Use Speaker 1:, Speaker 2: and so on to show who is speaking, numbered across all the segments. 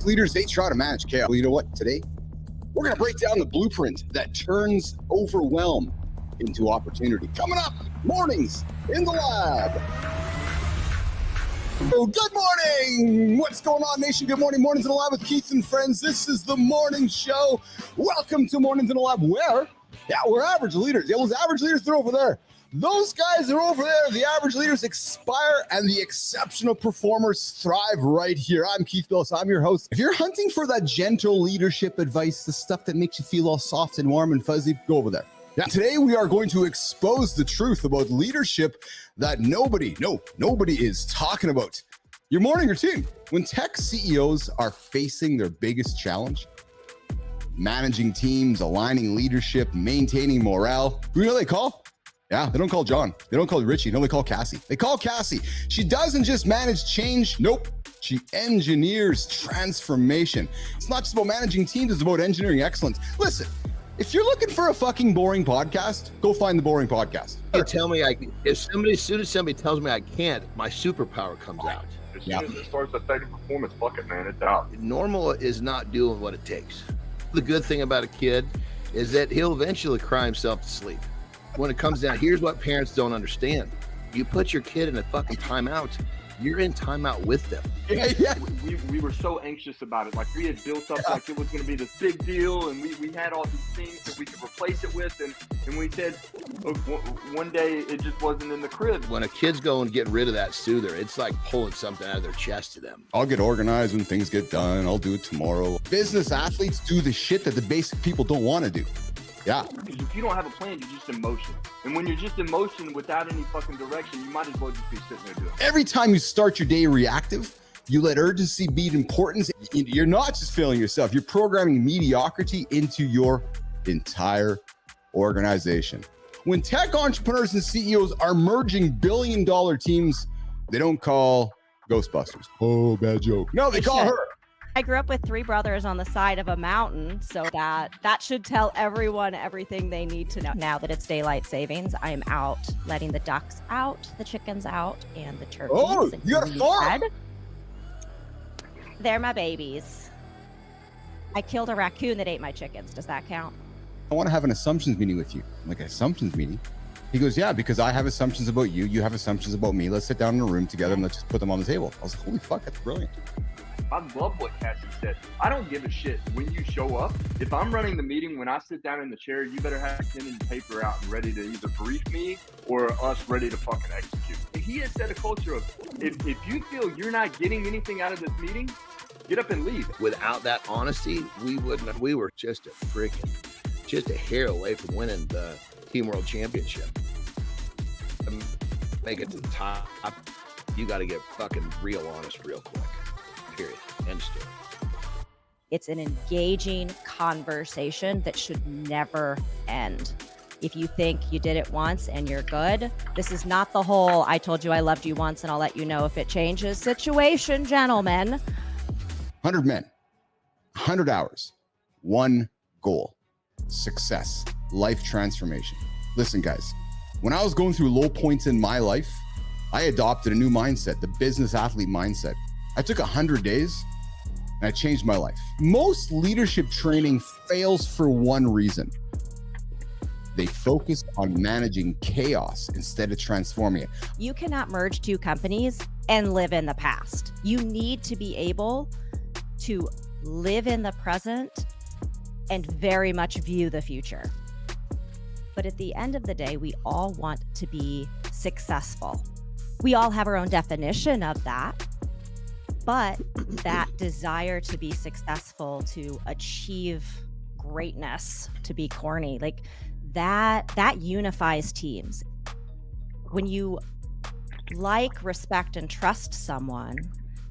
Speaker 1: Leaders, they try to manage chaos. Well, you know what? Today, we're going to break down the blueprint that turns overwhelm into opportunity. Coming up, mornings in the lab. Oh, good morning. What's going on, nation? Good morning. Mornings in the lab with Keith and friends. This is the morning show. Welcome to Mornings in the lab. Where? Yeah, we're average leaders. Yeah, those average leaders, they're over there. Those guys are over there. The average leaders expire and the exceptional performers thrive right here. I'm Keith Bilous. I'm your host. If you're hunting for that gentle leadership advice, the stuff that makes you feel all soft and warm and fuzzy, go over there. Now, today we are going to expose the truth about leadership that nobody is talking about. Your morning routine. When tech CEOs are facing their biggest challenge, managing teams, aligning leadership, maintaining morale, who do you know they call? Yeah, they don't call John. They don't call Richie. No, they call Cassie. They call Cassie. She doesn't just manage change. Nope. She engineers transformation. It's not just about managing teams. It's about engineering excellence. Listen, if you're looking for a fucking boring podcast, go find the boring podcast.
Speaker 2: You tell me as soon as somebody tells me I can't, my superpower comes out.
Speaker 3: As soon as it starts affecting performance, fuck it, man, it's out.
Speaker 2: Normal is not doing what it takes. The good thing about a kid is that he'll eventually cry himself to sleep. When it comes down, here's what parents don't understand. You put your kid in a fucking timeout, you're in timeout with them.
Speaker 1: Yeah.
Speaker 3: We were so anxious about it. Like, we had built up like it was going to be this big deal, and we had all these things that we could replace it with, and we said one day it just wasn't in the crib.
Speaker 2: When a kid's going to get rid of that soother, it's like pulling something out of their chest to them.
Speaker 1: I'll get organized when things get done. I'll do it tomorrow. Business athletes do the shit that the basic people don't want to do. Yeah.
Speaker 3: Because if you don't have a plan, you're just in motion. And when you're just in motion without any fucking direction, you might as well just be sitting there doing it.
Speaker 1: Every time you start your day reactive, you let urgency beat importance. You're not just failing yourself. You're programming mediocrity into your entire organization. When tech entrepreneurs and CEOs are merging billion-dollar teams, they don't call Ghostbusters. Oh, bad joke. No, they call her.
Speaker 4: I grew up with three brothers on the side of a mountain, so that should tell everyone everything they need to know. Now that it's daylight savings, I am out letting the ducks out, the chickens out, and the turkeys.
Speaker 1: Oh, you got a farm?
Speaker 4: They're my babies. I killed a raccoon that ate my chickens. Does that count?
Speaker 1: I want to have an assumptions meeting with you. I'm like, an assumptions meeting? He goes, yeah, because I have assumptions about you. You have assumptions about me. Let's sit down in a room together and let's just put them on the table. I was like, holy fuck, that's brilliant.
Speaker 3: I love what Cassie said. I don't give a shit when you show up. If I'm running the meeting, when I sit down in the chair, you better have pen and paper out and ready to either brief me or us ready to fucking execute. He has set a culture of, if you feel you're not getting anything out of this meeting, get up and leave.
Speaker 2: Without that honesty, we were just a hair away from winning the Team World Championship. Make it to the top, you got to get fucking real honest real quick. Period. End story.
Speaker 4: It's an engaging conversation that should never end. If you think you did it once and you're good, this is not the whole I told you I loved you once and I'll let you know if it changes situation, gentlemen.
Speaker 1: 100 men, 100 hours, one goal, success, life transformation. Listen, guys, when I was going through low points in my life, I adopted a new mindset, the business athlete mindset. I took 100 days and I changed my life. Most leadership training fails for one reason. They focus on managing chaos instead of transforming it.
Speaker 4: You cannot merge two companies and live in the past. You need to be able to live in the present and very much view the future. But at the end of the day, we all want to be successful. We all have our own definition of that. But that desire to be successful, to achieve greatness, to be corny, like that unifies teams. When you like, respect, and trust someone,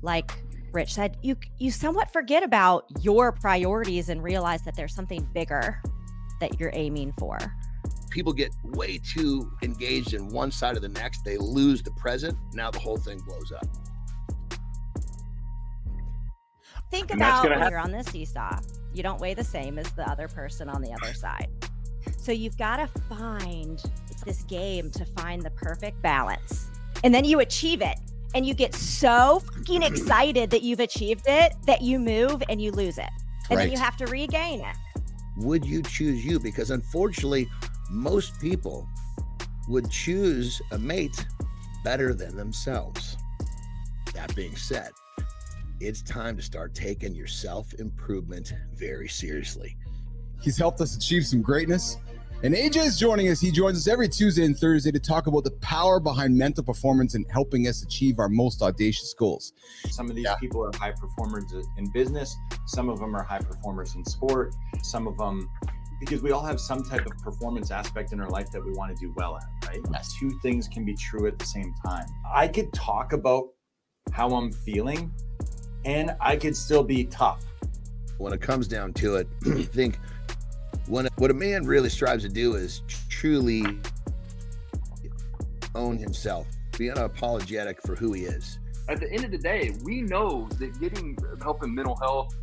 Speaker 4: like Rich said, you somewhat forget about your priorities and realize that there's something bigger that you're aiming for.
Speaker 2: People get way too engaged in one side or the next. They lose the present. Now the whole thing blows up.
Speaker 4: Think about when you're on this seesaw, you don't weigh the same as the other person on the other side. So you've got to find, it's this game to find the perfect balance. And then you achieve it. And you get so fucking excited that you've achieved it that you move and you lose it. And then you have to regain it.
Speaker 2: Would you choose you? Because unfortunately, most people would choose a mate better than themselves. That being said, it's time to start taking your self-improvement very seriously.
Speaker 1: He's helped us achieve some greatness. And AJ is joining us. He joins us every Tuesday and Thursday to talk about the power behind mental performance and helping us achieve our most audacious goals.
Speaker 5: Some of these people are high performers in business. Some of them are high performers in sport. Some of them, because we all have some type of performance aspect in our life that we want to do well at, right?
Speaker 1: Yes.
Speaker 5: Two things can be true at the same time. I could talk about how I'm feeling and I could still be tough.
Speaker 2: When it comes down to it, I think what a man really strives to do is truly own himself, be unapologetic for who he is.
Speaker 3: At the end of the day, we know that getting help in mental health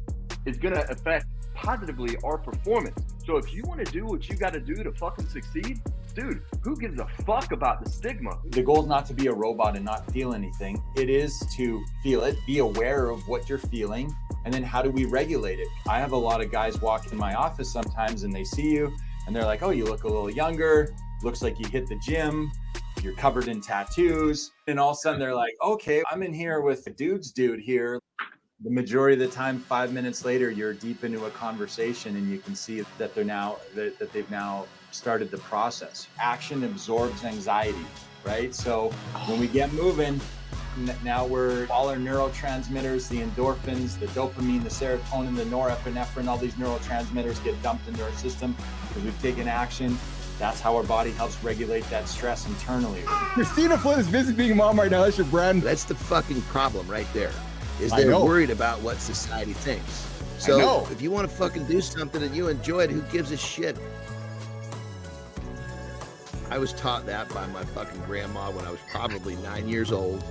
Speaker 3: is going to affect positively our performance. So if you want to do what you got to do to fucking succeed, dude, who gives a fuck about the stigma?
Speaker 5: The goal is not to be a robot and not feel anything. It is to feel it, be aware of what you're feeling, and then how do we regulate it? I have a lot of guys walk in my office sometimes and they see you and they're like, oh, you look a little younger. Looks like you hit the gym. You're covered in tattoos. And all of a sudden they're like, okay, I'm in here with a dude here. The majority of the time, 5 minutes later, you're deep into a conversation and you can see that they've now started the process. Action absorbs anxiety, right? So when we get moving, now all our neurotransmitters, the endorphins, the dopamine, the serotonin, the norepinephrine, all these neurotransmitters get dumped into our system because we've taken action. That's how our body helps regulate that stress internally.
Speaker 1: Christina Flynn is busy being a mom right now. That's your brand.
Speaker 2: That's the fucking problem right there, is they're worried about what society thinks. So if you want to fucking do something and you enjoy it, who gives a shit? I was taught that by my fucking grandma when I was probably 9 years old.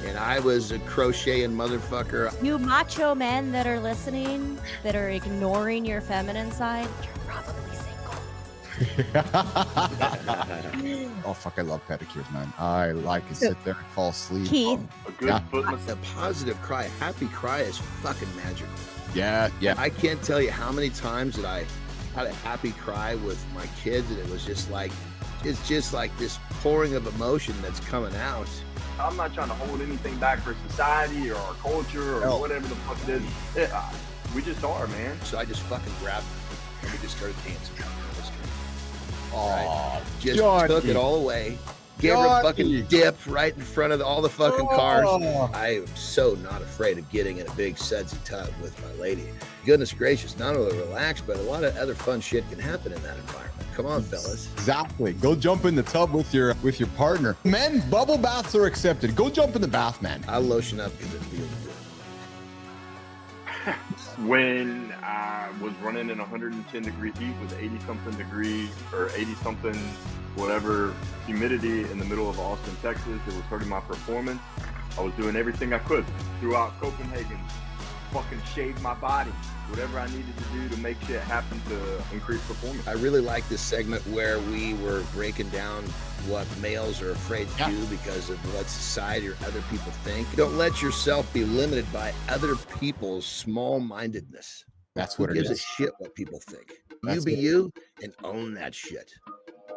Speaker 2: And I was a crocheting motherfucker.
Speaker 4: You macho men that are listening, that are ignoring your feminine side, you're probably single.
Speaker 1: Oh, fuck, I love pedicures, man. I like to sit there and fall asleep.
Speaker 4: Keith.
Speaker 3: A good foot
Speaker 2: A positive cry, a happy cry is fucking magical.
Speaker 1: Yeah.
Speaker 2: I can't tell you how many times that I had a happy cry with my kids, and it was just like, it's just like this pouring of emotion that's coming out.
Speaker 3: I'm not trying to hold anything back for society or our culture or whatever the fuck it is. We just are, man.
Speaker 2: So I just fucking grabbed it and we just started dancing down the street.
Speaker 1: Oh,
Speaker 2: just took it all away. Gave her a fucking dip right in front of all the fucking cars. I am so not afraid of getting in a big sudsy tub with my lady. Goodness gracious, not only relax, but a lot of other fun shit can happen in that environment. Come on, fellas.
Speaker 1: Exactly. Go jump in the tub with your partner. Men, bubble baths are accepted. Go jump in the bath, man.
Speaker 2: I'll lotion up because it feels good.
Speaker 3: When I was running in 110 degree heat with 80 something degree or 80 something whatever humidity in the middle of Austin, Texas, it was hurting my performance. I was doing everything I could throughout Copenhagen, fucking shave my body, whatever I needed to do to make shit happen to increase performance.
Speaker 2: I really like this segment where we were breaking down what males are afraid to do because of what society or other people think. Don't let yourself be limited by other people's small-mindedness.
Speaker 1: That's what it is.
Speaker 2: Who gives a shit what people think? You be you and own that shit.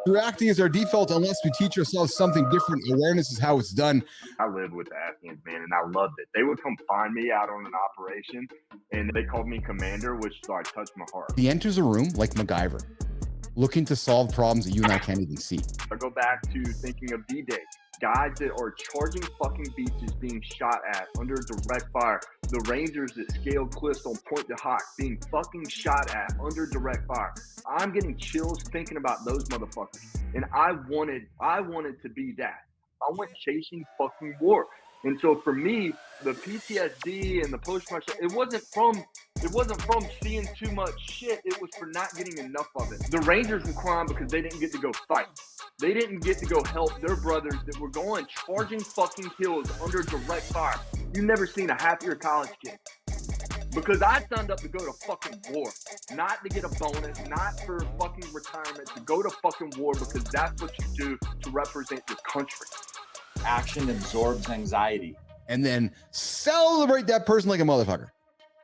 Speaker 1: Reacting is our default unless we teach ourselves something different. Awareness is how it's done.
Speaker 3: I lived with the Afghans, man, and I loved it. They would come find me out on an operation, and they called me commander, which like touched my heart.
Speaker 1: He enters a room like MacGyver, looking to solve problems that you and I can't even see.
Speaker 3: I go back to thinking of D-Day. Guys that are charging fucking beaches being shot at under direct fire. The Rangers that scaled cliffs on Point de Hoc being fucking shot at under direct fire. I'm getting chills thinking about those motherfuckers. And I wanted to be that. I went chasing fucking war. And so for me, the PTSD and the post-traumatic, it wasn't from seeing too much shit. It was for not getting enough of it. The Rangers were crying because they didn't get to go fight. They didn't get to go help their brothers that were going charging fucking hills under direct fire. You've never seen a happier college kid. Because I signed up to go to fucking war, not to get a bonus, not for fucking retirement, to go to fucking war because that's what you do to represent your country.
Speaker 5: Action absorbs anxiety.
Speaker 1: and then celebrate that person like a motherfucker.